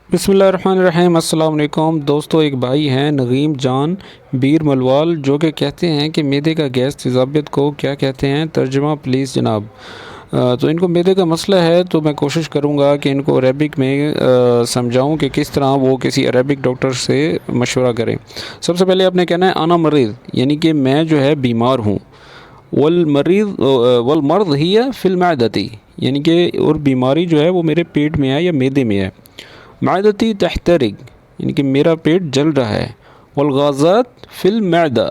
बिस्मिल्लाहिर्रहमानिर्रहीम। अस्सलाम वालेकुम दोस्तों, एक भाई हैं नगीम जान बीर मलवाल जो कि कहते हैं कि मैदे का गैस तेज़ाबियत को क्या कहते हैं, तर्जुमा प्लीज़ जनाब। तो इनको मैदे का मसला है, तो मैं कोशिश करूँगा कि इनको अरेबिक में समझाऊँ कि किस तरह वो किसी अरेबिक डॉक्टर से मशवरा करें। सबसे पहले आपने कहना है आना मरीज़, यानी कि मैं जो है बीमार हूँ। वल मर्द ही है फिल मैदती, यानी कि और बीमारी जो है वो मेरे पेट में है या मैदे में है। मैदती तहतरिक, यानी कि मेरा पेट जल रहा है। वलगाज़ात फिल मैदा,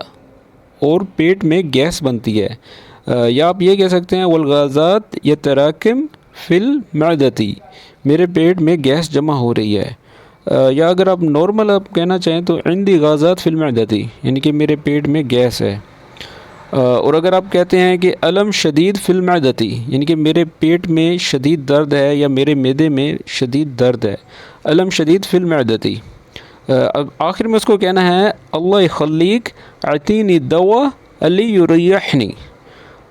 और पेट में गैस बनती है। या आप ये कह सकते हैं वलगाज़ात यतराकिम फिल मैदती, मेरे पेट में गैस जमा हो रही है। या अगर आप नॉर्मल आप कहना चाहें तो इंदी गाज़ात फिल मैदती, यानी कि मेरे पेट में गैस है। और अगर आप कहते हैं कि अलम शदीद फिल मैदती, यानी कि मेरे पेट में शदीद दर्द है या मेरे मैदे में शदीद दर्द है। अलम शदीद फिल मैदती। आखिर में उसको कहना है अल्लाह खलीक आतीनी दवा अली युरयहनी।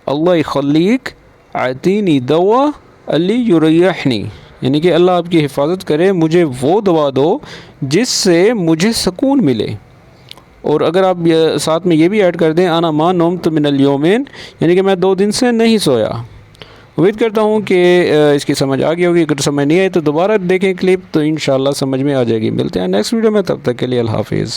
अल्लाह खलीक आतीनी दवा अली युरयहनी, यानी कि अल्लाह आपकी हिफाजत करे, मुझे वो दवा दो जिससे मुझे सुकून मिले। और अगर आप साथ में ये भी ऐड कर दें आना मा नोम तो मिनल योमिन, यानी कि मैं 2 दिन से नहीं सोया। उम्मीद करता हूँ कि इसकी समझ आ गई होगी। अगर समझ नहीं आई तो दोबारा देखें क्लिप, तो इंशाल्लाह समझ में आ जाएगी। मिलते हैं नेक्स्ट वीडियो में, तब तक के लिए अल्लाह हाफिज़।